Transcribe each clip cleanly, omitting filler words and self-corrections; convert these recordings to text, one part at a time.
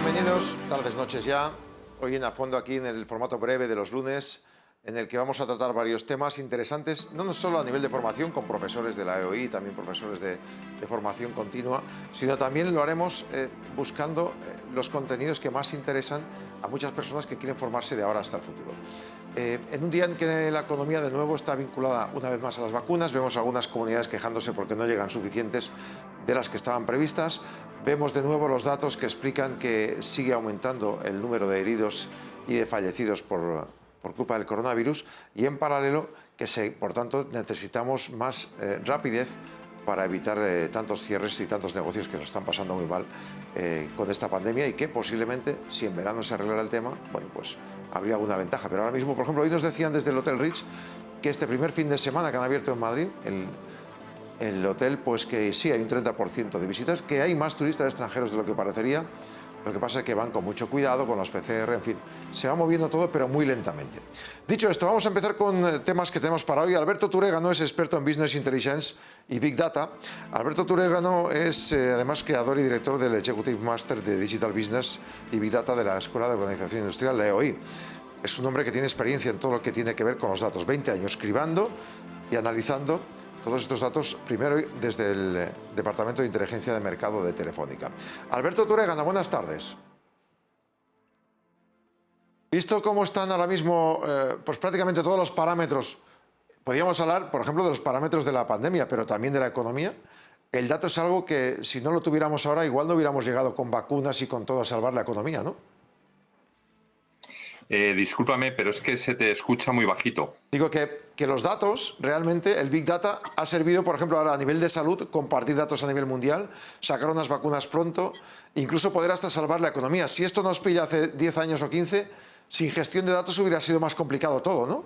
bienvenidos, tardes, noches ya. Hoy en A Fondo, aquí en el formato breve de los lunes, en el que vamos a tratar varios temas interesantes, no solo a nivel de formación, con profesores de la EOI, también profesores de formación continua, sino también lo haremos buscando los contenidos que más interesan a muchas personas que quieren formarse de ahora hasta el futuro. En un día en que la economía de nuevo está vinculada una vez más a las vacunas, vemos algunas comunidades quejándose porque no llegan suficientes de las que estaban previstas. Vemos de nuevo los datos que explican que sigue aumentando el número de heridos y de fallecidos por culpa del coronavirus, y en paralelo que por tanto necesitamos más rapidez para evitar tantos cierres y tantos negocios que nos están pasando muy mal con esta pandemia, y que posiblemente, si en verano se arreglara el tema, bueno, pues habría alguna ventaja. Pero ahora mismo, por ejemplo, hoy nos decían desde el Hotel Ritz que este primer fin de semana que han abierto en Madrid, el hotel, pues que sí hay un 30% de visitas, que hay más turistas extranjeros de lo que parecería. Lo que pasa es que van con mucho cuidado, con los PCR, en fin, se va moviendo todo, pero muy lentamente. Dicho esto, vamos a empezar con temas que tenemos para hoy. Alberto Turegano es experto en Business Intelligence y Big Data. Alberto Turegano es además creador y director del Executive Master de Digital Business y Big Data de la Escuela de Organización Industrial, la EOI. Es un hombre que tiene experiencia en todo lo que tiene que ver con los datos, 20 años cribando y analizando todos estos datos, primero desde el Departamento de Inteligencia de Mercado de Telefónica. Alberto Turegano, buenas tardes. Visto cómo están ahora mismo pues prácticamente todos los parámetros, podríamos hablar, por ejemplo, de los parámetros de la pandemia, pero también de la economía. El dato es algo que, si no lo tuviéramos ahora, igual no hubiéramos llegado con vacunas y con todo a salvar la economía, ¿no? Discúlpame, pero es que se te escucha muy bajito. Digo que los datos, realmente, el Big Data ha servido, por ejemplo, ahora a nivel de salud, compartir datos a nivel mundial, sacar unas vacunas pronto, incluso poder hasta salvar la economía. Si esto nos pilla hace 10 años o 15, sin gestión de datos hubiera sido más complicado todo, ¿no?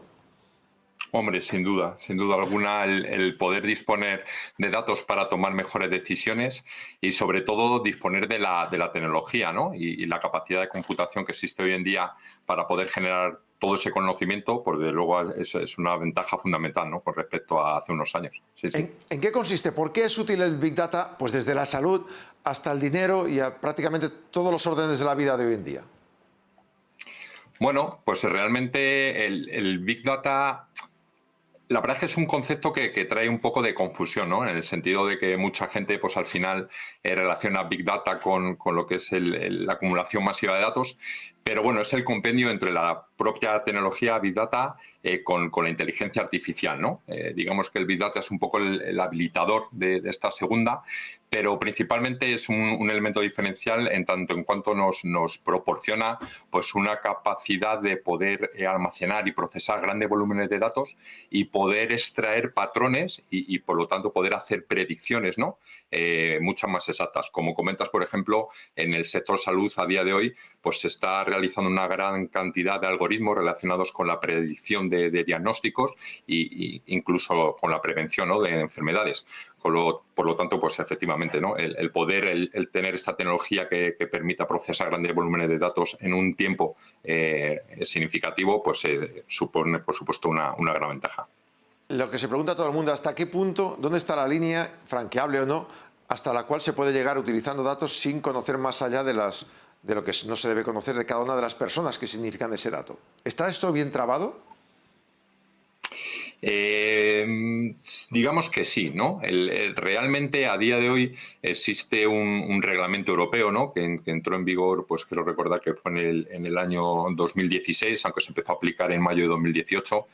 Hombre, sin duda alguna, el poder disponer de datos para tomar mejores decisiones y sobre todo disponer de la tecnología, ¿no? Y la capacidad de computación que existe hoy en día para poder generar todo ese conocimiento, pues desde luego es una ventaja fundamental, ¿no? Con respecto a hace unos años. Sí, sí. ¿En qué consiste? ¿Por qué es útil el Big Data? Pues desde la salud hasta el dinero y a prácticamente todos los órdenes de la vida de hoy en día. Bueno, pues realmente el Big Data, la verdad es que es un concepto que trae un poco de confusión, ¿no? En el sentido de que mucha gente, pues al final, relaciona Big Data con lo que es la acumulación masiva de datos, pero bueno, es el compendio entre la propia tecnología Big Data con la inteligencia artificial, ¿no? Digamos que el Big Data es un poco el habilitador de esta segunda, pero principalmente es un elemento diferencial en tanto en cuanto nos proporciona pues una capacidad de poder almacenar y procesar grandes volúmenes de datos y poder extraer patrones y por lo tanto poder hacer predicciones, ¿no? Muchas más exactas. Como comentas, por ejemplo, en el sector salud a día de hoy, pues se está realizando una gran cantidad de algoritmos relacionados con la predicción de diagnósticos e incluso con la prevención, ¿no? De enfermedades. Por lo tanto, pues efectivamente, ¿no? el poder, el tener esta tecnología que permita procesar grandes volúmenes de datos en un tiempo significativo, pues supone, por supuesto, una gran ventaja. Lo que se pregunta todo el mundo, ¿hasta qué punto, dónde está la línea, franqueable o no, hasta la cual se puede llegar utilizando datos sin conocer más allá de lo que no se debe conocer de cada una de las personas que significan ese dato? ¿Está esto bien trabado? Digamos que sí, ¿no? Realmente a día de hoy existe un reglamento europeo, ¿no? que entró en vigor, pues quiero recordar que fue en el año 2016, aunque se empezó a aplicar en mayo de 2018,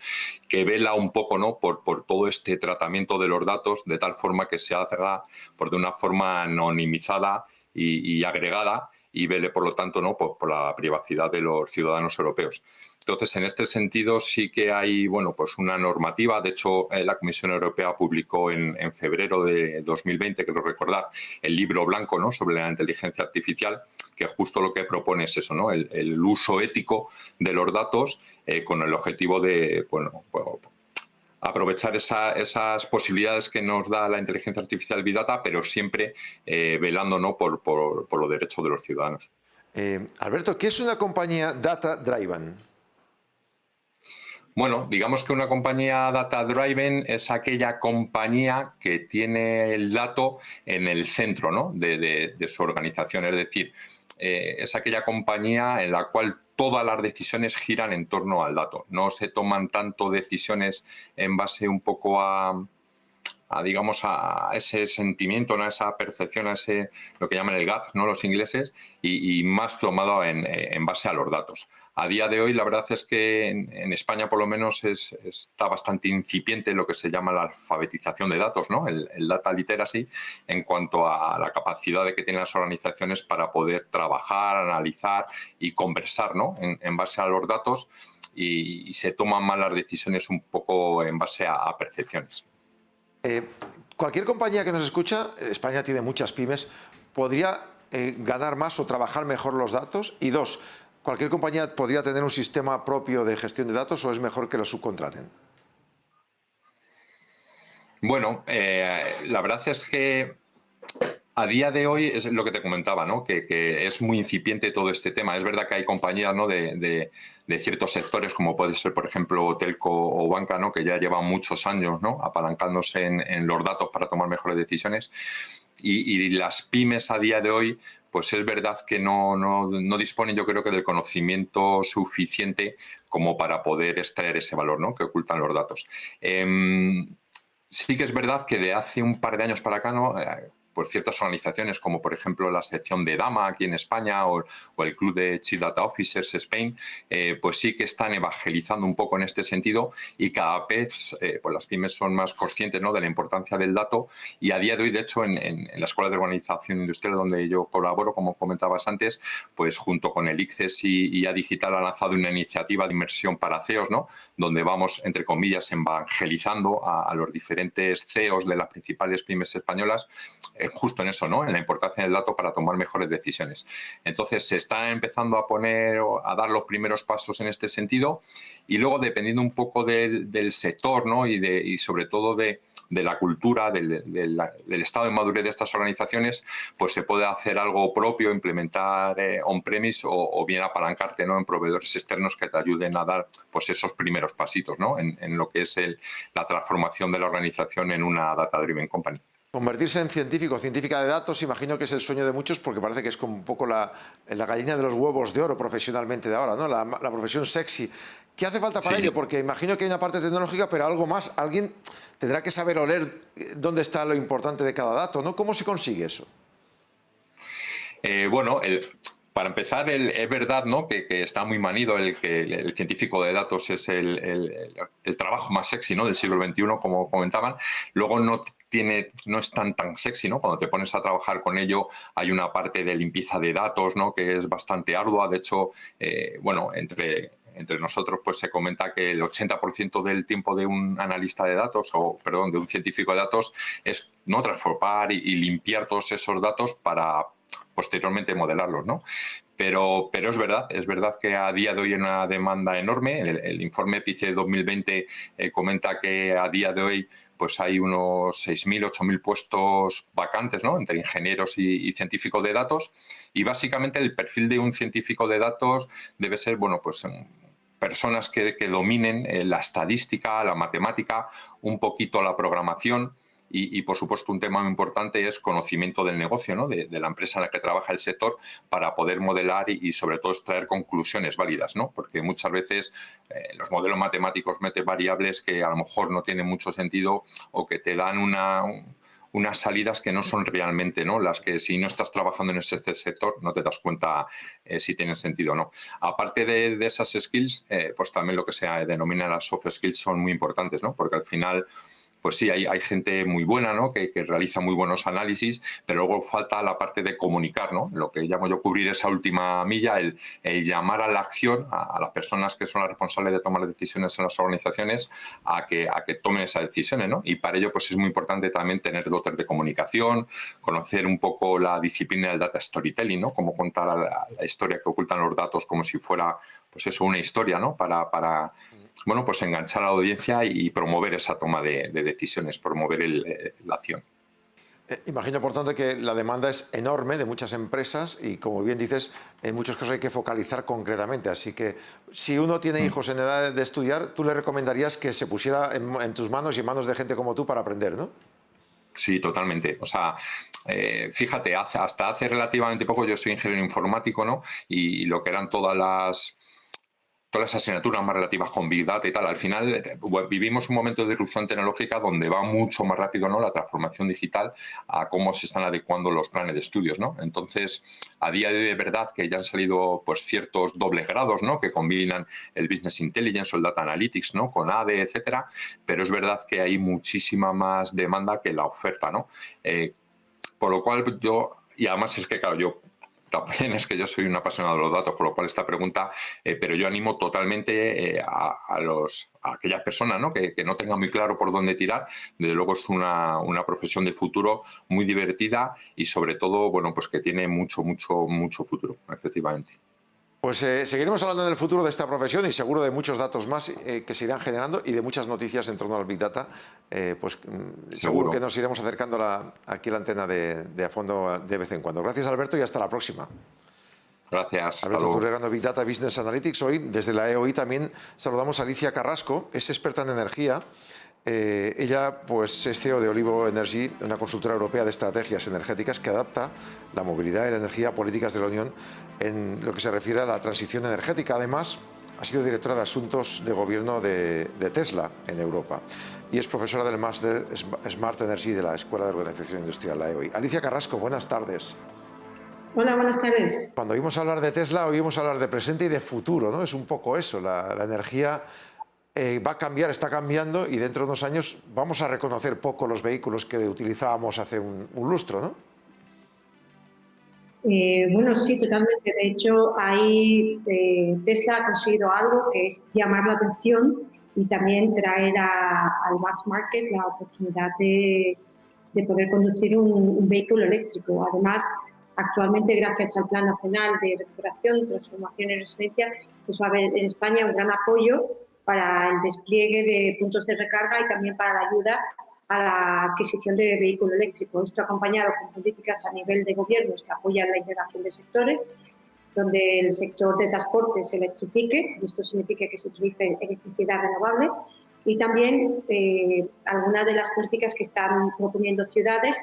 que vela un poco, ¿no? por todo este tratamiento de los datos, de tal forma que se haga de una forma anonimizada y agregada, y vele, por lo tanto, ¿no? por la privacidad de los ciudadanos europeos. Entonces, en este sentido sí que hay, bueno, pues una normativa. De hecho, la Comisión Europea publicó en febrero de 2020, quiero recordar, el libro blanco, ¿no? Sobre la inteligencia artificial, que justo lo que propone es eso, ¿no? El uso ético de los datos con el objetivo de, bueno, aprovechar esas posibilidades que nos da la inteligencia artificial Big Data, pero siempre velando, ¿no? por los derechos de los ciudadanos. Alberto, ¿qué es una compañía data driven? Bueno, digamos que una compañía data-driven es aquella compañía que tiene el dato en el centro, ¿no? de su organización. Es decir, es aquella compañía en la cual todas las decisiones giran en torno al dato. No se toman tanto decisiones en base un poco digamos, a ese sentimiento, ¿no? A esa percepción, a ese, lo que llaman el gut, ¿no? Los ingleses, y más tomado en base a los datos. A día de hoy, la verdad es que en España, por lo menos, está bastante incipiente lo que se llama la alfabetización de datos, ¿no? El data literacy, en cuanto a la capacidad de que tienen las organizaciones para poder trabajar, analizar y conversar, ¿no? En base a los datos, y se toman mal las decisiones un poco en base a percepciones. Cualquier compañía que nos escucha, España tiene muchas pymes, podría ganar más o trabajar mejor los datos. Y dos, ¿cualquier compañía podría tener un sistema propio de gestión de datos o es mejor que lo subcontraten? Bueno, la verdad es que a día de hoy es lo que te comentaba, ¿no? Que es muy incipiente todo este tema. Es verdad que hay compañías, ¿no? de ciertos sectores, como puede ser, por ejemplo, telco o banca, ¿no? Que ya llevan muchos años, ¿no? Apalancándose en los datos para tomar mejores decisiones. Y las pymes a día de hoy, pues es verdad que no disponen, yo creo, que del conocimiento suficiente como para poder extraer ese valor, ¿no? Que ocultan los datos. Sí que es verdad que de hace un par de años para acá, ¿no? Pues ciertas organizaciones, como por ejemplo la sección de DAMA aquí en España o el Club de Chief Data Officers Spain, pues sí que están evangelizando un poco en este sentido, y cada vez pues las pymes son más conscientes, ¿no? De la importancia del dato, y a día de hoy, de hecho, en la Escuela de Organización Industrial donde yo colaboro, como comentabas antes, pues junto con el ICCES y IA Digital han lanzado una iniciativa de inmersión para CEOs, ¿no? Donde vamos, entre comillas, evangelizando a los diferentes CEOs de las principales pymes españolas, justo en eso, ¿no? En la importancia del dato para tomar mejores decisiones. Entonces, se está empezando a dar los primeros pasos en este sentido, y luego, dependiendo un poco del sector, ¿no? Y sobre todo de la cultura, del estado de madurez de estas organizaciones, pues se puede hacer algo propio, implementar on-premise o bien apalancarte, ¿no? En proveedores externos que te ayuden a dar, pues, esos primeros pasitos, ¿no? En lo que es la transformación de la organización en una data-driven company. Convertirse en científico o científica de datos, imagino que es el sueño de muchos, porque parece que es como un poco la gallina de los huevos de oro profesionalmente de ahora, ¿no? La profesión sexy. ¿Qué hace falta para ello? Porque imagino que hay una parte tecnológica, pero algo más. Alguien tendrá que saber oler dónde está lo importante de cada dato, ¿no? ¿Cómo se consigue eso? Bueno, para empezar, es verdad, ¿no? que está muy manido que el científico de datos es el trabajo más sexy, ¿no? Del siglo XXI, como comentaban. Luego no es tan sexy, ¿no? Cuando te pones a trabajar con ello, hay una parte de limpieza de datos, ¿no? Que es bastante ardua. De hecho, bueno, entre nosotros, pues se comenta que el 80% del tiempo de un analista de datos, de un científico de datos, es, ¿no? Transformar y limpiar todos esos datos para posteriormente modelarlos, ¿no? Pero es verdad que a día de hoy hay una demanda enorme. El informe PICE 2020 comenta que a día de hoy pues hay unos 6.000, 8.000 puestos vacantes, ¿no? Entre ingenieros y científicos de datos, y básicamente el perfil de un científico de datos debe ser, bueno, pues personas que dominen la estadística, la matemática, un poquito la programación. Y, por supuesto, un tema muy importante es conocimiento del negocio, ¿no? de la empresa en la que trabaja el sector, para poder modelar y sobre todo extraer conclusiones válidas, ¿no? Porque muchas veces los modelos matemáticos meten variables que a lo mejor no tienen mucho sentido, o que te dan unas salidas que no son realmente, ¿no? Las que, si no estás trabajando en ese sector, no te das cuenta si tienen sentido o no. Aparte de esas skills, pues también lo que se denomina las soft skills son muy importantes, ¿no? Porque al final, pues sí, hay gente muy buena, ¿no? que realiza muy buenos análisis, pero luego falta la parte de comunicar, ¿no? Lo que llamo yo cubrir esa última milla, el llamar a la acción a las personas que son las responsables de tomar decisiones en las organizaciones, a que tomen esas decisiones, ¿no? Y para ello, pues es muy importante también tener dotes de comunicación, conocer un poco la disciplina del data storytelling, ¿no? Cómo contar la historia que ocultan los datos como si fuera, pues eso, una historia, ¿no? Para bueno, pues enganchar a la audiencia y promover esa toma de decisiones, promover la acción. Imagino, por tanto, que la demanda es enorme de muchas empresas y, como bien dices, en muchos casos hay que focalizar concretamente. Así que, si uno tiene hijos en edad de estudiar, tú le recomendarías que se pusiera en tus manos y en manos de gente como tú para aprender, ¿no? Sí, totalmente. O sea, fíjate, hasta hace relativamente poco yo soy ingeniero informático, ¿no? Y lo que eran todas las asignaturas más relativas con Big Data y tal. Al final vivimos un momento de disrupción tecnológica donde va mucho más rápido, ¿no?, la transformación digital a cómo se están adecuando los planes de estudios, ¿no? Entonces, a día de hoy es verdad que ya han salido pues ciertos dobles grados, ¿no?, que combinan el Business Intelligence o el Data Analytics, ¿no?, con ADE, etcétera, pero es verdad que hay muchísima más demanda que la oferta, ¿no? Por lo cual y además es que, claro, yo también es que yo soy un apasionado de los datos, con lo cual esta pregunta, pero yo animo totalmente a aquellas personas, ¿no?, que no tengan muy claro por dónde tirar. Desde luego es una profesión de futuro muy divertida y sobre todo, bueno, pues que tiene mucho futuro, efectivamente. Pues seguiremos hablando en el futuro de esta profesión y seguro de muchos datos más que se irán generando y de muchas noticias en torno al Big Data. Seguro que Seguro. nos iremos acercando aquí a la antena de A Fondo de vez en cuando. Gracias, Alberto, y hasta la próxima. Gracias, hasta Alberto luego. Turlegano, Big Data Business Analytics. Hoy, desde la EOI, también saludamos a Alicia Carrasco, es experta en energía. Ella pues, es CEO de Olivo Energy, una consultora europea de estrategias energéticas que adapta la movilidad y la energía a políticas de la Unión en lo que se refiere a la transición energética. Además, ha sido directora de Asuntos de Gobierno de Tesla en Europa y es profesora del máster Smart Energy de la Escuela de Organización Industrial, la EOI. Alicia Carrasco, buenas tardes. Hola, buenas tardes. Cuando oímos hablar de Tesla, oímos hablar de presente y de futuro, ¿no? Es un poco eso, la energía va a cambiar, está cambiando y dentro de unos años vamos a reconocer poco los vehículos que utilizábamos hace un lustro, ¿no? Bueno, sí, totalmente. De hecho, Tesla ha conseguido algo que es llamar la atención y también traer al mass market la oportunidad de poder conducir un vehículo eléctrico. Además, actualmente, gracias al Plan Nacional de Recuperación, Transformación y Resiliencia, pues va a haber en España un gran apoyo para el despliegue de puntos de recarga y también para la ayuda a la adquisición de vehículo eléctrico. Esto acompañado con políticas a nivel de gobiernos que apoyan la integración de sectores, donde el sector de transporte se electrifique, esto significa que se utilice electricidad renovable, y también algunas de las políticas que están proponiendo ciudades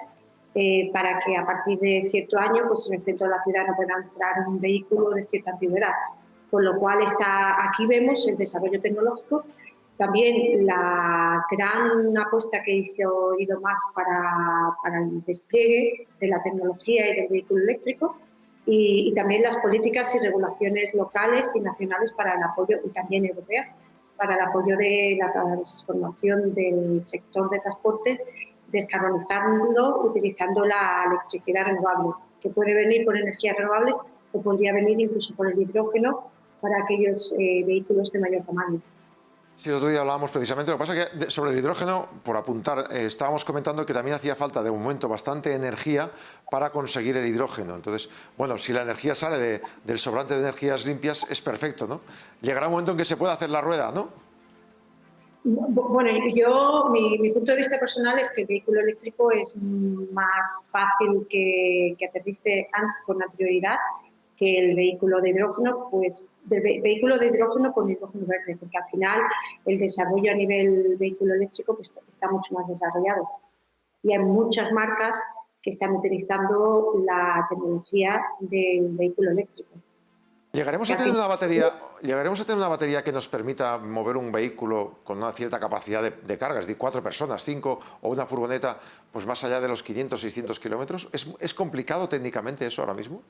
para que a partir de cierto año, pues en el centro de la ciudad no pueda entrar un vehículo de cierta antigüedad. Con lo cual aquí vemos el desarrollo tecnológico, también la gran apuesta que hizo Elon Musk para el despliegue de la tecnología y del vehículo eléctrico, y también las políticas y regulaciones locales y nacionales para el apoyo, y también europeas, para el apoyo de la transformación del sector de transporte, descarbonizando, utilizando la electricidad renovable, que puede venir por energías renovables o podría venir incluso por el hidrógeno para aquellos vehículos de mayor tamaño. Sí, el otro día hablábamos precisamente, lo que pasa es que sobre el hidrógeno, por apuntar, estábamos comentando que también hacía falta de un momento bastante energía para conseguir el hidrógeno. Entonces, bueno, si la energía sale del sobrante de energías limpias, es perfecto, ¿no? Llegará un momento en que se pueda hacer la rueda, ¿no? Bueno, mi punto de vista personal es que el vehículo eléctrico es más fácil que aterrice con anterioridad que el vehículo de hidrógeno, pues del vehículo de hidrógeno con hidrógeno verde, porque al final el desarrollo a nivel vehículo eléctrico pues, está mucho más desarrollado. Y hay muchas marcas que están utilizando la tecnología del vehículo eléctrico. ¿Llegaremos a tener una batería que nos permita mover un vehículo con una cierta capacidad de carga, es decir, 4 personas, 5 o una furgoneta, pues más allá de los 500, 600 kilómetros? ¿Es complicado técnicamente eso ahora mismo?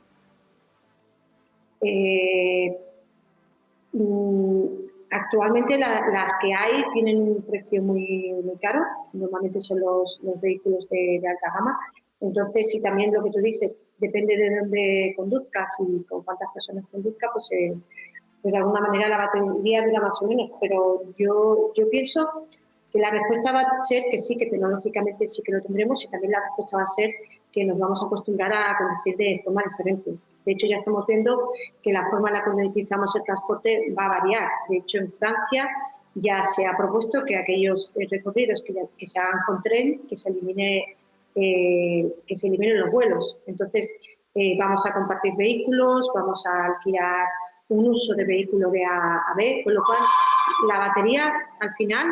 Actualmente las que hay tienen un precio muy caro, normalmente son los vehículos de alta gama. Entonces, si también lo que tú dices depende de dónde conduzcas y con cuántas personas conduzcas, pues de alguna manera la batería dura más o menos. Pero yo pienso que la respuesta va a ser que sí, que tecnológicamente sí que lo tendremos, y también la respuesta va a ser que nos vamos a acostumbrar a conducir de forma diferente. De hecho, ya estamos viendo que la forma en la que utilizamos el transporte va a variar. De hecho, en Francia ya se ha propuesto que aquellos recorridos que se hagan con tren, que se eliminen los vuelos. Entonces, vamos a compartir vehículos, vamos a alquilar un uso de vehículo de A a B, con lo cual la batería al final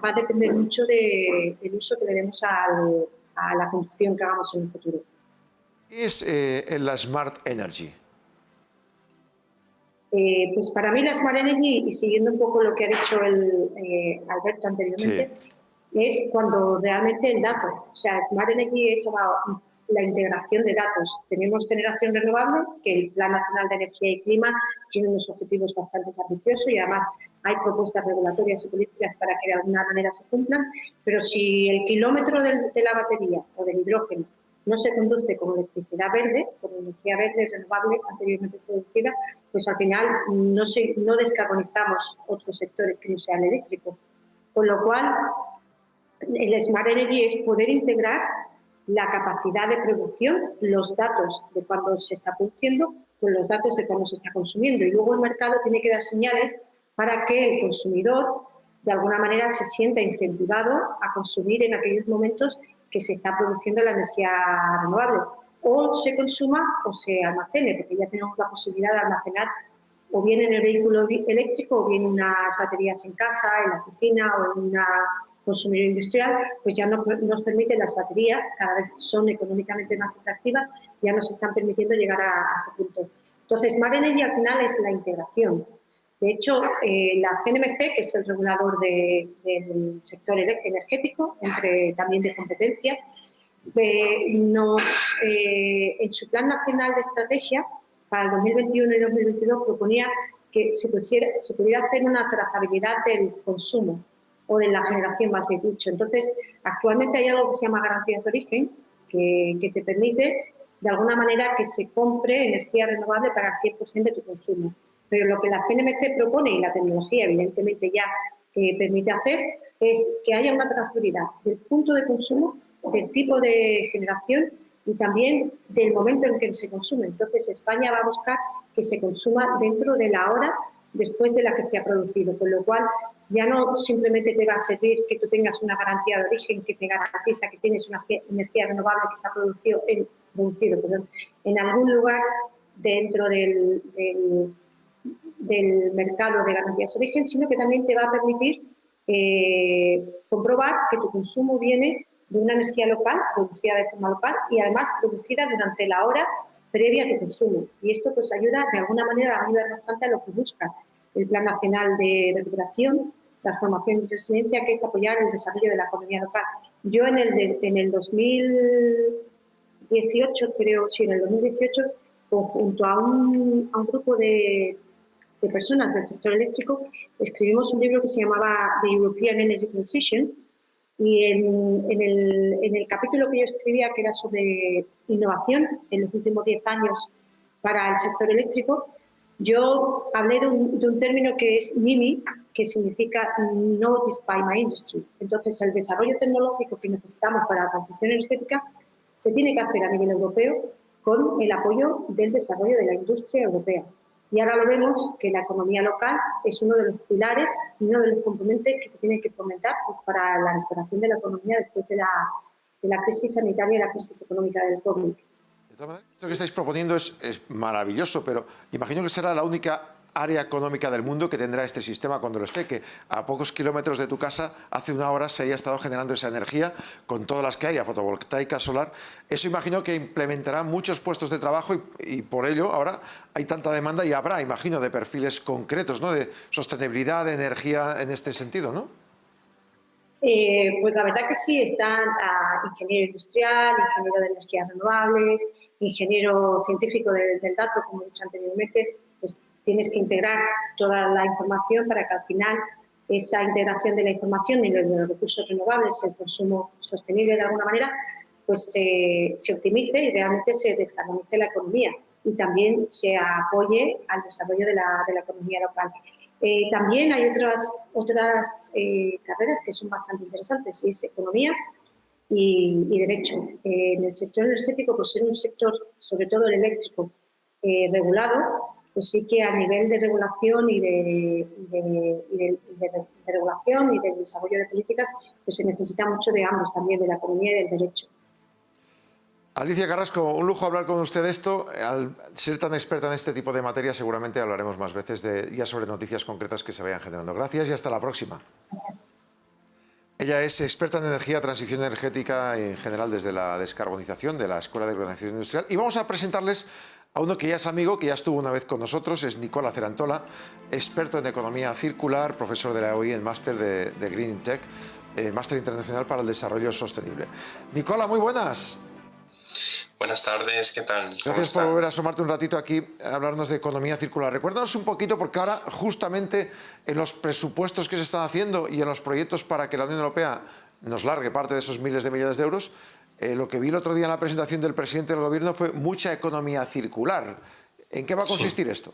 va a depender mucho del uso que le demos a la conducción que hagamos en el futuro. ¿Qué es la Smart Energy? Pues para mí la Smart Energy, y siguiendo un poco lo que ha dicho Alberto anteriormente, Sí. es cuando realmente el dato, o sea, Smart Energy es la integración de datos. Tenemos generación renovable, que el Plan Nacional de Energía y Clima tiene unos objetivos bastante ambiciosos y además hay propuestas regulatorias y políticas para que de alguna manera se cumplan, pero si el kilómetro de la batería o del hidrógeno no se conduce con electricidad verde, con energía verde renovable anteriormente producida, pues al final no descarbonizamos otros sectores que no sean eléctricos. Con lo cual, el Smart Energy es poder integrar la capacidad de producción, los datos de cuando se está produciendo, con los datos de cuando se está consumiendo. Y luego el mercado tiene que dar señales para que el consumidor, de alguna manera, se sienta incentivado a consumir en aquellos momentos que se está produciendo la energía renovable. O se consuma o se almacene, porque ya tenemos la posibilidad de almacenar o bien en el vehículo eléctrico o bien en unas baterías en casa, en la oficina o en una consumidor industrial, pues ya nos permiten las baterías, cada vez son económicamente más atractivas, ya nos están permitiendo llegar a este punto. Entonces, Smart Energy al final es la integración. De hecho, la CNMC, que es el regulador del sector energético, también de competencia, en su Plan Nacional de Estrategia para el 2021 y 2022 proponía que se pudiera hacer una trazabilidad del consumo o de la generación, más bien dicho. Entonces, actualmente hay algo que se llama garantías de origen, que te permite, de alguna manera, que se compre energía renovable para el 100% de tu consumo. Pero lo que la CNMC propone, y la tecnología evidentemente ya permite hacer, es que haya una trazabilidad del punto de consumo, del tipo de generación y también del momento en que se consume. Entonces, España va a buscar que se consuma dentro de la hora después de la que se ha producido, con lo cual ya no simplemente te va a servir que tú tengas una garantía de origen que te garantiza que tienes una energía renovable que se ha producido en algún lugar dentro del mercado de garantías de origen, sino que también te va a permitir comprobar que tu consumo viene de una energía local, producida de forma local y además producida durante la hora previa a tu consumo. Y esto pues ayuda, de alguna manera, a ayudar bastante a lo que busca el Plan Nacional de Recuperación, Transformación y Resiliencia, que es apoyar el desarrollo de la economía local. Yo en el 2018, creo, sí, en el 2018, junto a un grupo de personas del sector eléctrico, escribimos un libro que se llamaba The European Energy Transition, y en el capítulo que yo escribía, que era sobre innovación en los últimos 10 años para el sector eléctrico, yo hablé de un término que es NIMI, que significa Noticed by My Industry. Entonces, el desarrollo tecnológico que necesitamos para la transición energética se tiene que hacer a nivel europeo con el apoyo del desarrollo de la industria europea. Y ahora lo vemos que la economía local es uno de los pilares y uno de los componentes que se tienen que fomentar pues, para la recuperación de la economía después de la crisis sanitaria y la crisis económica del COVID. De todas maneras, esto que estáis proponiendo es maravilloso, pero imagino que será la única área económica del mundo que tendrá este sistema cuando lo esté, que a pocos kilómetros de tu casa hace una hora se haya estado generando esa energía con todas las que haya, fotovoltaica, solar. Eso imagino que implementará muchos puestos de trabajo y por ello ahora hay tanta demanda y habrá, imagino, de perfiles concretos, ¿no? De sostenibilidad, de energía en este sentido, ¿no? Pues la verdad que sí, están ingeniero industrial, ingeniero de energías renovables, ingeniero científico del dato, como he dicho anteriormente, pues tienes que integrar toda la información para que al final esa integración de la información y de los recursos renovables, el consumo sostenible de alguna manera, pues se optimice y realmente se descarbonice la economía y también se apoye al desarrollo de la economía local. También hay otras carreras que son bastante interesantes, y es economía y derecho. En el sector energético, pues ser un sector, sobre todo el eléctrico, regulado, pues sí que a nivel de regulación y de regulación y de desarrollo de políticas, pues se necesita mucho de ambos también, de la economía y del derecho. Alicia Carrasco, un lujo hablar con usted de esto. Al ser tan experta en este tipo de materia, seguramente hablaremos más veces ya sobre noticias concretas que se vayan generando. Gracias y hasta la próxima. Gracias. Ella es experta en energía, transición energética en general desde la descarbonización de la Escuela de Organización Industrial. Y vamos a presentarles a uno que ya es amigo, que ya estuvo una vez con nosotros, es Nicola Cerantola, experto en economía circular, profesor de la EOI en máster de Green Tech, máster internacional para el desarrollo sostenible. Nicola, muy buenas. Buenas tardes, ¿qué tal? ¿Cómo Gracias por está? volver a asomarte un ratito aquí a hablarnos de economía circular. Recuérdanos un poquito, porque ahora justamente en los presupuestos que se están haciendo y en los proyectos para que la Unión Europea nos largue parte de esos miles de millones de euros, lo que vi el otro día en la presentación del presidente del gobierno fue mucha economía circular. ¿En qué va a Sí. consistir esto?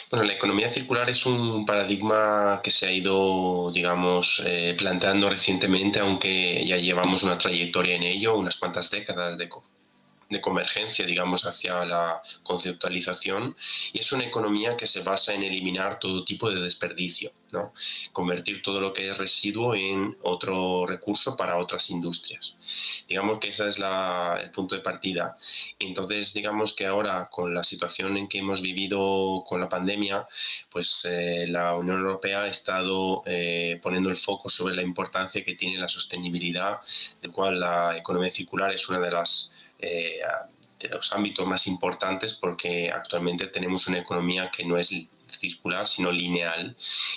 Bueno, la economía circular es un paradigma que se ha ido, digamos, planteando recientemente, aunque ya llevamos una trayectoria en ello, unas cuantas décadas de convergencia, digamos, hacia la conceptualización, y es una economía que se basa en eliminar todo tipo de desperdicio, ¿no? Convertir todo lo que es residuo en otro recurso para otras industrias. Digamos que ese es el punto de partida. Entonces, digamos que ahora, con la situación en que hemos vivido con la pandemia, pues la Unión Europea ha estado poniendo el foco sobre la importancia que tiene la sostenibilidad, del cual la economía circular es una de los ámbitos más importantes, porque actualmente tenemos una economía que no es circular, sino lineal,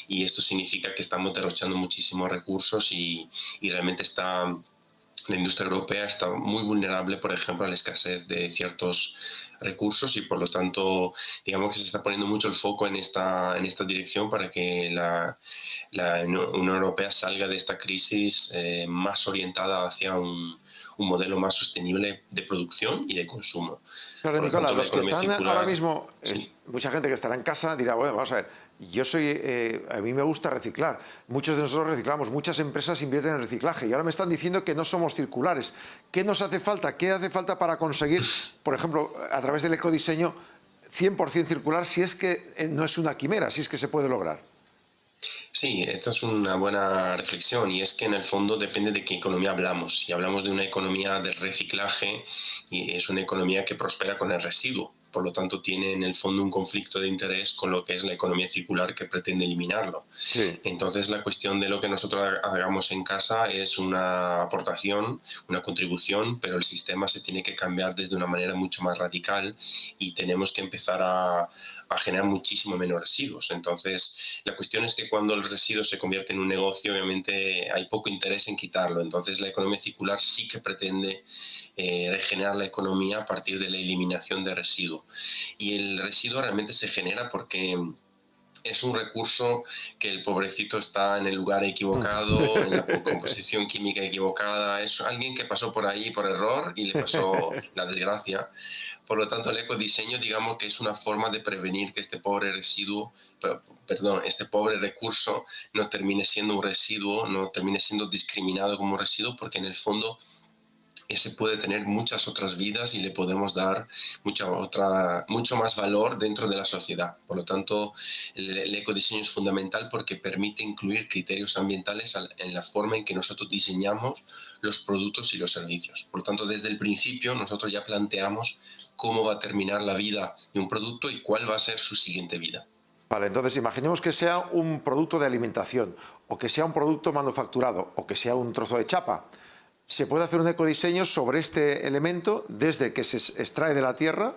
y esto significa que estamos derrochando muchísimos recursos y realmente la industria europea está muy vulnerable, por ejemplo, a la escasez de ciertos recursos, y por lo tanto, digamos que se está poniendo mucho el foco en esta dirección para que la Unión Europea salga de esta crisis más orientada hacia un modelo más sostenible de producción y de consumo. Claro, Por lo Nicola, tanto, la los que economía están ahora circular, mismo, sí. mucha gente que estará en casa dirá, bueno, vamos a ver, a mí me gusta reciclar, muchos de nosotros reciclamos, muchas empresas invierten en reciclaje y ahora me están diciendo que no somos circulares. ¿Qué nos hace falta? ¿Qué hace falta para conseguir, por ejemplo, a través del ecodiseño, 100% circular, si es que no es una quimera, si es que se puede lograr? Sí, esta es una buena reflexión, y es que en el fondo depende de qué economía hablamos. Si hablamos de una economía del reciclaje, y es una economía que prospera con el residuo, por lo tanto tiene en el fondo un conflicto de interés con lo que es la economía circular, que pretende eliminarlo. Sí. Entonces la cuestión de lo que nosotros hagamos en casa es una aportación, una contribución, pero el sistema se tiene que cambiar desde una manera mucho más radical, y tenemos que empezar a generar muchísimo menos residuos. Entonces, la cuestión es que cuando el residuo se convierte en un negocio, obviamente hay poco interés en quitarlo. Entonces, la economía circular sí que pretende regenerar la economía a partir de la eliminación de residuo. Y el residuo realmente se genera porque es un recurso que el pobrecito está en el lugar equivocado, en la composición química equivocada. Es alguien que pasó por ahí por error y le pasó la desgracia. Por lo tanto, el ecodiseño, digamos que es una forma de prevenir que este pobre residuo, perdón, este pobre recurso no termine siendo un residuo, no termine siendo discriminado como residuo, porque en el fondo ese puede tener muchas otras vidas y le podemos dar mucho más valor dentro de la sociedad. Por lo tanto, el ecodiseño es fundamental porque permite incluir criterios ambientales en la forma en que nosotros diseñamos los productos y los servicios. Por lo tanto, desde el principio nosotros ya planteamos cómo va a terminar la vida de un producto y cuál va a ser su siguiente vida. Vale, entonces imaginemos que sea un producto de alimentación, o que sea un producto manufacturado, o que sea un trozo de chapa. Se puede hacer un ecodiseño sobre este elemento desde que se extrae de la tierra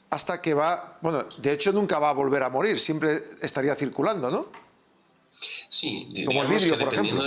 hasta que va, bueno, de hecho nunca va a volver a morir, siempre estaría circulando, ¿no? Sí, Como el digamos que vidrio, por ejemplo.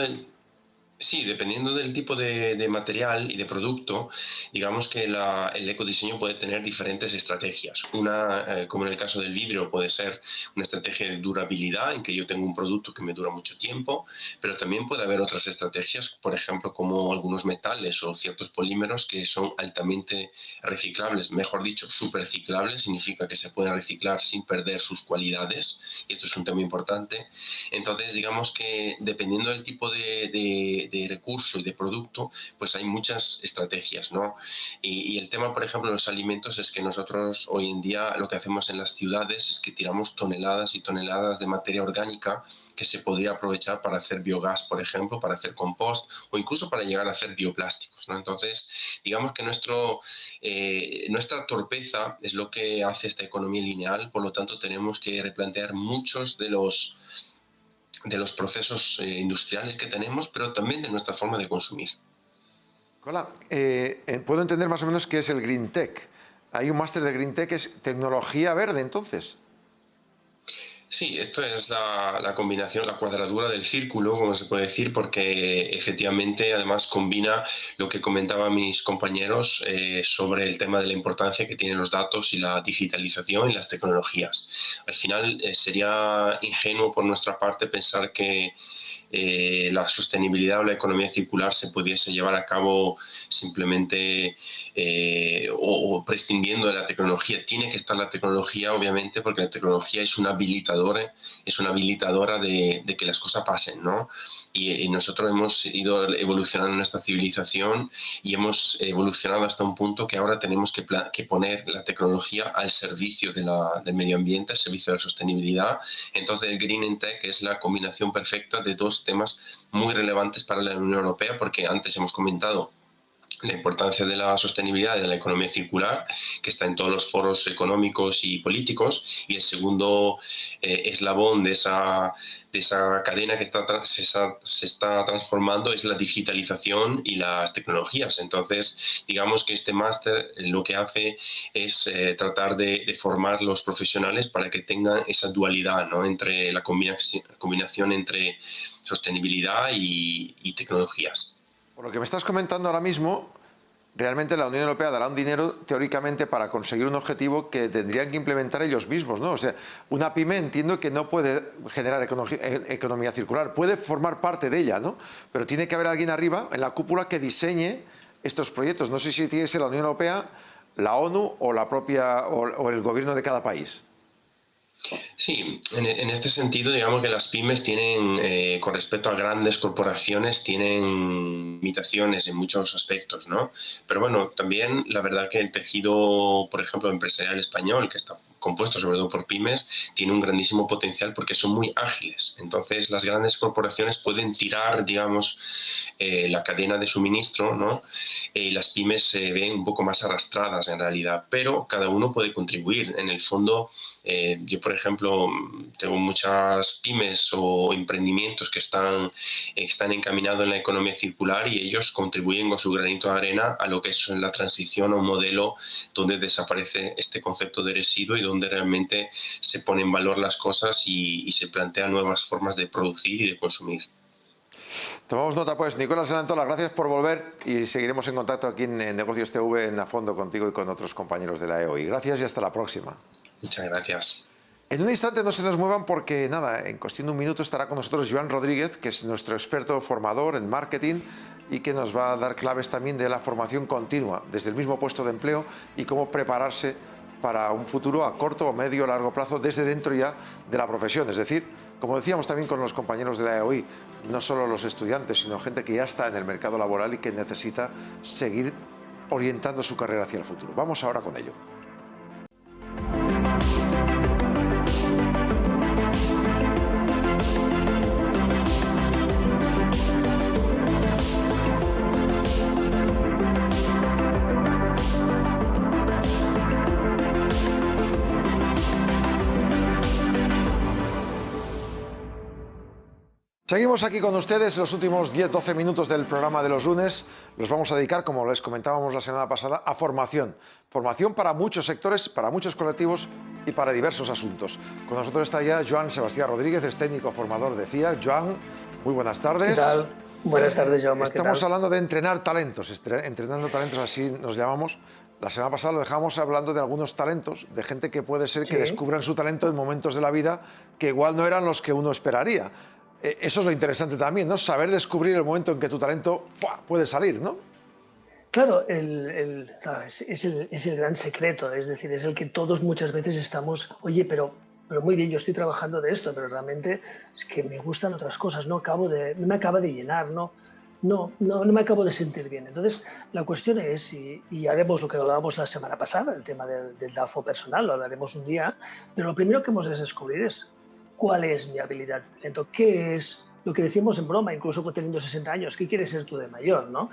Sí, dependiendo del tipo de material y de producto, digamos que el ecodiseño puede tener diferentes estrategias. Una, como en el caso del vidrio, puede ser una estrategia de durabilidad, en que yo tengo un producto que me dura mucho tiempo, pero también puede haber otras estrategias, por ejemplo, como algunos metales o ciertos polímeros que son altamente reciclables, mejor dicho, superciclables, significa que se pueden reciclar sin perder sus cualidades, y esto es un tema importante. Entonces, digamos que dependiendo del tipo de recurso y de producto, pues hay muchas estrategias, ¿no? Y el tema, por ejemplo, de los alimentos, es que nosotros hoy en día lo que hacemos en las ciudades es que tiramos toneladas y toneladas de materia orgánica que se podría aprovechar para hacer biogás, por ejemplo, para hacer compost, o incluso para llegar a hacer bioplásticos, ¿no? Entonces, digamos que nuestra torpeza es lo que hace esta economía lineal. Por lo tanto, tenemos que replantear muchos de los procesos industriales que tenemos, pero también de nuestra forma de consumir. Hola, puedo entender más o menos qué es el Green Tech. Hay un máster de Green Tech, es tecnología verde, entonces. Sí, esto es la combinación, la cuadradura del círculo, como se puede decir, porque efectivamente además combina lo que comentaban mis compañeros sobre el tema de la importancia que tienen los datos y la digitalización y las tecnologías. Al final sería ingenuo por nuestra parte pensar que la sostenibilidad o la economía circular se pudiese llevar a cabo simplemente o prescindiendo de la tecnología. Tiene que estar la tecnología, obviamente, porque la tecnología es una habilitadora de que las cosas pasen, ¿no? Y nosotros hemos ido evolucionando en nuestra civilización y hemos evolucionado hasta un punto que ahora tenemos que poner la tecnología al servicio del medio ambiente, al servicio de la sostenibilidad. Entonces el Green Tech es la combinación perfecta de dos temas muy relevantes para la Unión Europea, porque antes hemos comentado la importancia de la sostenibilidad y de la economía circular, que está en todos los foros económicos y políticos, y el segundo eslabón de esa cadena que se está transformando es la digitalización y las tecnologías. Entonces, digamos que este máster lo que hace es tratar de formar los profesionales para que tengan esa dualidad, ¿no?, entre la combinación entre sostenibilidad y tecnologías. Por lo que me estás comentando ahora mismo, realmente la Unión Europea dará un dinero teóricamente para conseguir un objetivo que tendrían que implementar ellos mismos, ¿no? O sea, una pyme entiendo que no puede generar economía circular, puede formar parte de ella, ¿no? Pero tiene que haber alguien arriba, en la cúpula, que diseñe estos proyectos. No sé si tiene que ser la Unión Europea, la ONU o la propia o el gobierno de cada país. Sí, en este sentido, digamos que las pymes tienen, con respecto a grandes corporaciones, tienen limitaciones en muchos aspectos, ¿no? Pero bueno, también la verdad que el tejido, por ejemplo, empresarial español, que está compuesto sobre todo por pymes, tiene un grandísimo potencial porque son muy ágiles. Entonces, las grandes corporaciones pueden tirar, digamos, la cadena de suministro, ¿no? Y las pymes se ven un poco más arrastradas en realidad, pero cada uno puede contribuir. En el fondo, yo, por ejemplo, tengo muchas pymes o emprendimientos que están encaminados en la economía circular y ellos contribuyen con su granito de arena a lo que es la transición a un modelo donde desaparece este concepto de residuo y donde realmente se ponen en valor las cosas y se plantean nuevas formas de producir y de consumir. Tomamos nota, pues. Nicolás Sanantola, gracias por volver y seguiremos en contacto aquí en Negocios TV, en A Fondo, contigo y con otros compañeros de la EOI. Gracias y hasta la próxima. Muchas gracias. En un instante no se nos muevan porque, nada, en cuestión de un minuto estará con nosotros Joan Rodríguez, que es nuestro experto formador en marketing y que nos va a dar claves también de la formación continua desde el mismo puesto de empleo y cómo prepararse para un futuro a corto o medio o largo plazo desde dentro ya de la profesión. Es decir, como decíamos también con los compañeros de la EOI, no solo los estudiantes, sino gente que ya está en el mercado laboral y que necesita seguir orientando su carrera hacia el futuro. Vamos ahora con ello. Seguimos aquí con ustedes. Los últimos 10-12 minutos del programa de los lunes los vamos a dedicar, como les comentábamos la semana pasada, a formación. Formación para muchos sectores, para muchos colectivos y para diversos asuntos. Con nosotros está ya Joan Sebastián Rodríguez, es técnico formador de FIA. Joan, muy buenas tardes. ¿Qué tal? Buenas tardes, Jaume. Estamos hablando de entrenar talentos, entrenando talentos, así nos llamamos. La semana pasada lo dejamos hablando de algunos talentos, de gente que puede ser que descubran su talento en momentos de la vida que igual no eran los que uno esperaría. Eso es lo interesante también, ¿no? Saber descubrir el momento en que tu talento puede salir, ¿no? Claro, es el gran secreto, es decir, es el que todos muchas veces estamos, oye, pero muy bien, yo estoy trabajando de esto, pero realmente es que me gustan otras cosas, no me acaba de llenar, no me acabo de sentir bien. Entonces, la cuestión es, y haremos lo que hablábamos la semana pasada, el tema del DAFO personal, lo hablaremos un día, pero lo primero que hemos de descubrir es cuál es mi habilidad, talento, qué es lo que decimos en broma, incluso teniendo 60 años, qué quieres ser tú de mayor, ¿no?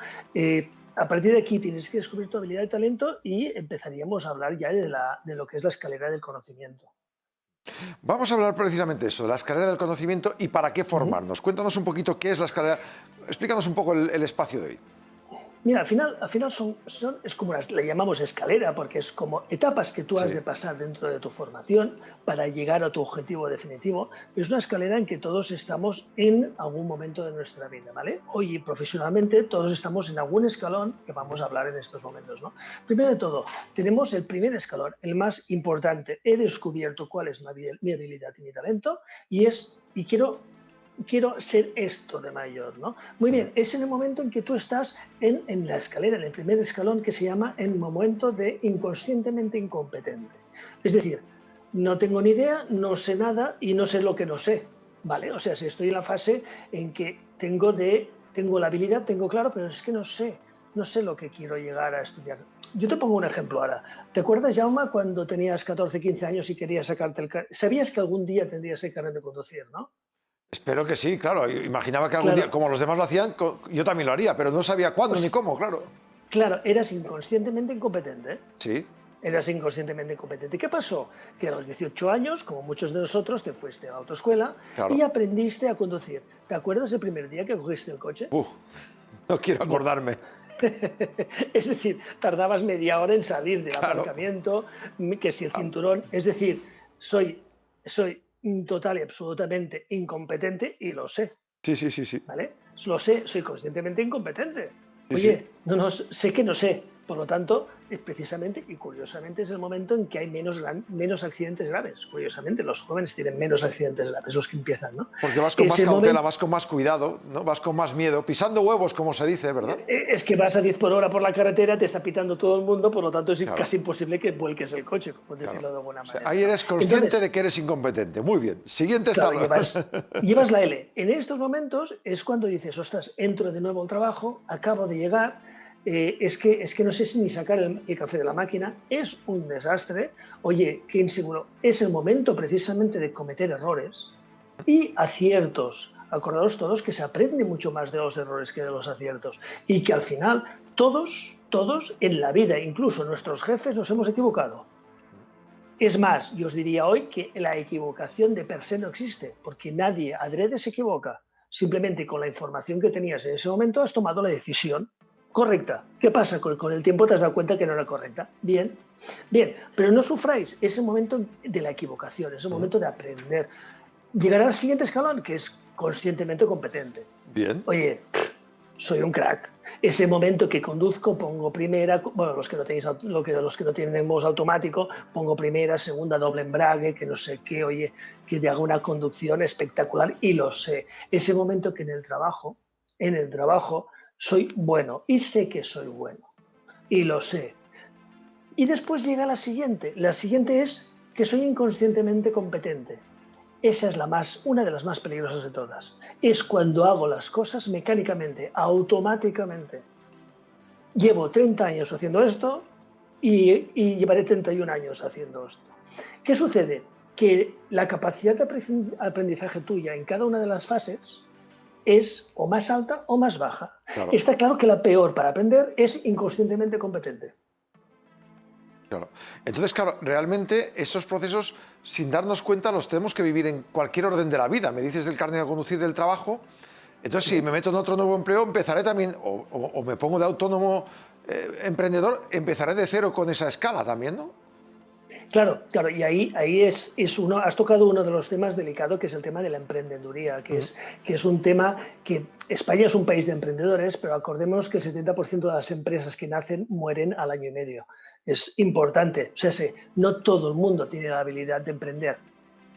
A partir de aquí tienes que descubrir tu habilidad y talento y empezaríamos a hablar ya de lo que es la escalera del conocimiento. Vamos a hablar precisamente de eso, de la escalera del conocimiento y para qué formarnos. Cuéntanos un poquito qué es la escalera, explícanos un poco el espacio de hoy. Mira, al final es como le llamamos escalera, porque es como etapas que tú has de pasar dentro de tu formación para llegar a tu objetivo definitivo. Pero es una escalera en que todos estamos en algún momento de nuestra vida, ¿vale? Hoy profesionalmente todos estamos en algún escalón que vamos a hablar en estos momentos, ¿no? Primero de todo, tenemos el primer escalón, el más importante. He descubierto cuál es mi habilidad y mi talento y quiero ser esto de mayor, ¿no? Muy bien, es en el momento en que tú estás en la escalera, en el primer escalón, que se llama el momento de inconscientemente incompetente. Es decir, no tengo ni idea, no sé nada y no sé lo que no sé, ¿vale? O sea, si estoy en la fase en que tengo la habilidad, tengo claro, pero es que no sé lo que quiero llegar a estudiar. Yo te pongo un ejemplo ahora. ¿Te acuerdas, Jaume, cuando tenías 14, 15 años y querías sacarte el carnet? Sabías que algún día tendrías el carnet de conducir, ¿no? Espero que sí, claro. Imaginaba que algún día, como los demás lo hacían, yo también lo haría, pero no sabía cuándo ni cómo, claro. Claro, eras inconscientemente incompetente. Sí. Eras inconscientemente incompetente. ¿Qué pasó? Que a los 18 años, como muchos de nosotros, te fuiste a la autoescuela y aprendiste a conducir. ¿Te acuerdas el primer día que cogiste el coche? No quiero acordarme. Es decir, tardabas media hora en salir del aparcamiento, que si el cinturón... Es decir, soy total y absolutamente incompetente y lo sé. Sí. ¿Vale? Lo sé, soy conscientemente incompetente. Oye, no, sé que no sé. Por lo tanto, precisamente y curiosamente es el momento en que hay menos accidentes graves. Curiosamente, los jóvenes tienen menos accidentes graves, los que empiezan, ¿no? Porque vas con más cautela, vas con más cuidado, ¿no? Vas con más miedo, pisando huevos, como se dice, ¿verdad? Es que vas a 10 por hora por la carretera, te está pitando todo el mundo, por lo tanto es casi imposible que vuelques el coche, como decirlo de alguna manera. O sea, ahí eres consciente de que eres incompetente. Muy bien. Siguiente estado. Llevas la L. En estos momentos es cuando dices, ostras, entro de nuevo al trabajo, acabo de llegar. Es que no sé si ni sacar el café de la máquina, es un desastre. Oye, qué inseguro. Es el momento precisamente de cometer errores y aciertos. Acordaos todos que se aprende mucho más de los errores que de los aciertos y que al final todos en la vida, incluso nuestros jefes, nos hemos equivocado. Es más, yo os diría hoy que la equivocación de per se no existe, porque nadie adrede se equivoca. Simplemente con la información que tenías en ese momento has tomado la decisión correcta. ¿Qué pasa? Con el tiempo te has dado cuenta que no era correcta. Bien, pero no sufráis. Es el momento de la equivocación, es el momento de aprender. Llegará al siguiente escalón, que es conscientemente competente. Bien. Oye, soy un crack. Ese momento que conduzco, pongo primera, bueno, los que no tenemos automático, pongo primera, segunda, doble embrague, que no sé qué, oye, que haga una conducción espectacular y lo sé. Ese momento que en el trabajo, soy bueno y sé que soy bueno y lo sé. Y después llega la siguiente. La siguiente es que soy inconscientemente competente. Esa es una de las más peligrosas de todas. Es cuando hago las cosas mecánicamente, automáticamente. Llevo 30 años haciendo esto y llevaré 31 años haciendo esto. ¿Qué sucede? Que la capacidad de aprendizaje tuya en cada una de las fases es o más alta o más baja. Claro. Está claro que la peor para aprender es inconscientemente competente. Claro. Entonces, claro, realmente esos procesos, sin darnos cuenta, los tenemos que vivir en cualquier orden de la vida. Me dices del carnet de conducir del trabajo, entonces si me meto en otro nuevo empleo, empezaré también, o me pongo de autónomo emprendedor, empezaré de cero con esa escala también, ¿no? Claro, y ahí has tocado uno de los temas delicados, que es el tema de la emprendeduría, que es un tema que España es un país de emprendedores, pero acordémonos que el 70% de las empresas que nacen mueren al año y medio. Es importante, o sea, no todo el mundo tiene la habilidad de emprender.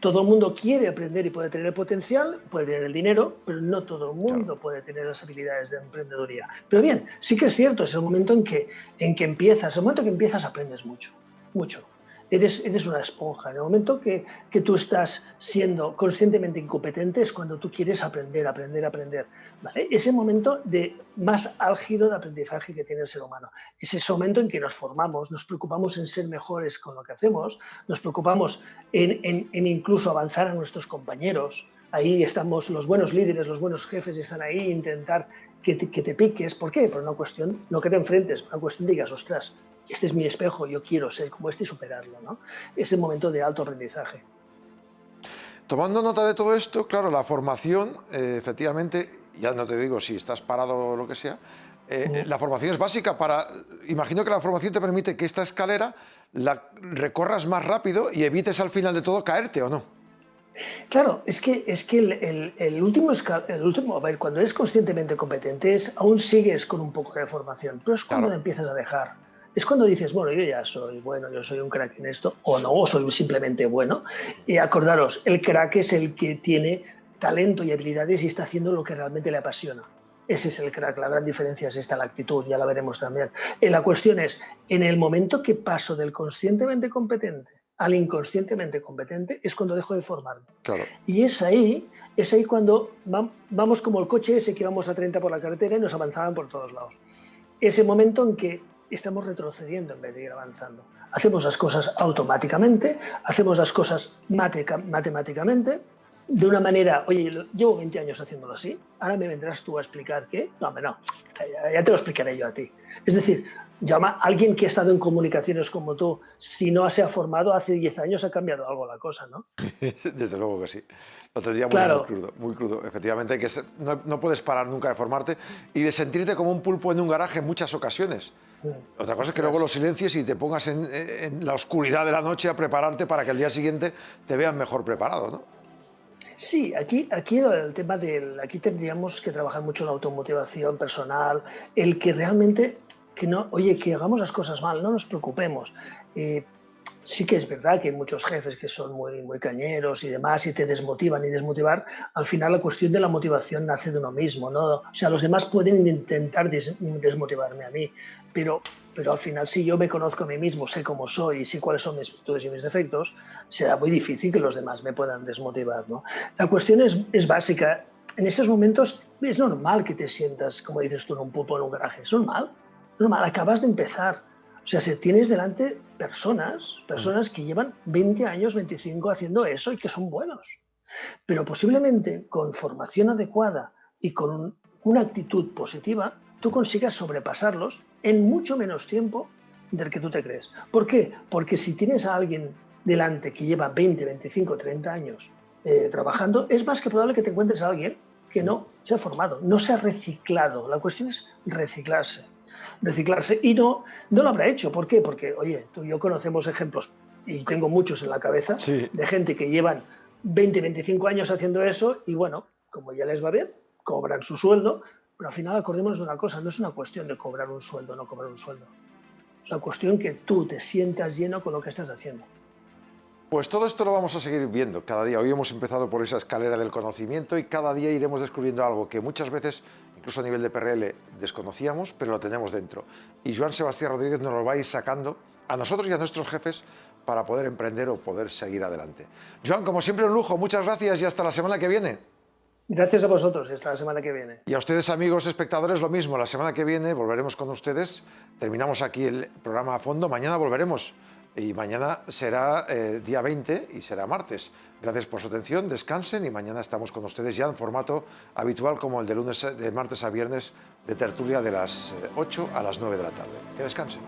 Todo el mundo quiere aprender y puede tener el potencial, puede tener el dinero, pero no todo el mundo puede tener las habilidades de emprendeduría. Pero bien, sí que es cierto, es el momento en que empiezas aprendes mucho. Eres una esponja. En el momento que tú estás siendo conscientemente incompetente es cuando tú quieres aprender. ¿Vale? Ese momento más álgido de aprendizaje que tiene el ser humano. Es ese momento en que nos formamos, nos preocupamos en ser mejores con lo que hacemos, nos preocupamos en incluso avanzar a nuestros compañeros. Ahí estamos los buenos líderes, los buenos jefes están ahí, intentar que te piques. ¿Por qué? Por una cuestión, no que te enfrentes, una cuestión de digas, ostras, este es mi espejo, yo quiero ser como este y superarlo, ¿no? Es el momento de alto aprendizaje. Tomando nota de todo esto, claro, la formación, efectivamente, ya no te digo si estás parado o lo que sea, la formación es básica para... Imagino que la formación te permite que esta escalera la recorras más rápido y evites al final de todo caerte, ¿o no? Claro, es que el último, a ver, cuando eres conscientemente competente, aún sigues con un poco de formación, pero es cuando empiezas a dejar. Es cuando dices, bueno, yo ya soy bueno, yo soy un crack en esto, o no, o soy simplemente bueno. Y acordaros, el crack es el que tiene talento y habilidades y está haciendo lo que realmente le apasiona. Ese es el crack, la gran diferencia es esta, la actitud, ya la veremos también. La cuestión es, en el momento que paso del conscientemente competente al inconscientemente competente, es cuando dejo de formarme. Claro. Y es ahí cuando vamos como el coche ese que íbamos a 30 por la carretera y nos avanzaban por todos lados. Ese momento en que estamos retrocediendo en vez de ir avanzando. Hacemos las cosas automáticamente, hacemos las cosas matemáticamente, de una manera, oye, llevo 20 años haciéndolo así, ahora me vendrás tú a explicar qué. No, hombre, no, ya te lo explicaré yo a ti. Es decir, llama a alguien que ha estado en comunicaciones como tú, si no se ha formado hace 10 años ha cambiado algo la cosa, ¿no? Desde luego que sí. Lo tendríamos muy crudo. Efectivamente, hay que ser, no puedes parar nunca de formarte y de sentirte como un pulpo en un garaje en muchas ocasiones. Otra cosa es que luego lo silencies y te pongas en la oscuridad de la noche a prepararte para que el día siguiente te vean mejor preparado, ¿no? Sí, aquí el tema aquí tendríamos que trabajar mucho en la automotivación personal, el que realmente, que hagamos las cosas mal, no nos preocupemos. Sí que es verdad que hay muchos jefes que son muy cañeros y demás y te desmotivan y desmotivar. Al final la cuestión de la motivación nace de uno mismo, ¿no? O sea, los demás pueden intentar desmotivarme a mí, pero al final si yo me conozco a mí mismo, sé cómo soy y sé cuáles son mis virtudes y mis defectos, será muy difícil que los demás me puedan desmotivar, ¿no? La cuestión es básica. En estos momentos es normal que te sientas, como dices tú, en un pulpo en un garaje. Es normal, acabas de empezar. O sea, si tienes delante personas que llevan 20 años, 25 haciendo eso y que son buenos. Pero posiblemente con formación adecuada y con una actitud positiva, tú consigas sobrepasarlos en mucho menos tiempo del que tú te crees. ¿Por qué? Porque si tienes a alguien delante que lleva 20, 25, 30 años trabajando, es más que probable que te encuentres a alguien que no se ha formado, no se ha reciclado. La cuestión es reciclarse y no lo habrá hecho. ¿Por qué? Porque, oye, tú y yo conocemos ejemplos, y tengo muchos en la cabeza, de gente que llevan 20, 25 años haciendo eso y bueno, como ya les va bien, cobran su sueldo, pero al final acordémonos de una cosa, no es una cuestión de cobrar un sueldo o no cobrar un sueldo. Es una cuestión que tú te sientas lleno con lo que estás haciendo. Pues todo esto lo vamos a seguir viendo cada día. Hoy hemos empezado por esa escalera del conocimiento y cada día iremos descubriendo algo que muchas veces, incluso a nivel de PRL, desconocíamos, pero lo tenemos dentro. Y Joan Sebastián Rodríguez nos lo va a ir sacando a nosotros y a nuestros jefes para poder emprender o poder seguir adelante. Joan, como siempre, un lujo. Muchas gracias y hasta la semana que viene. Gracias a vosotros y hasta la semana que viene. Y a ustedes, amigos espectadores, lo mismo. La semana que viene volveremos con ustedes. Terminamos aquí el programa a fondo. Mañana volveremos. Y mañana será día 20 y será martes. Gracias por su atención, descansen y mañana estamos con ustedes ya en formato habitual como el de martes a viernes de tertulia de las 8 a las 9 de la tarde. Que descansen.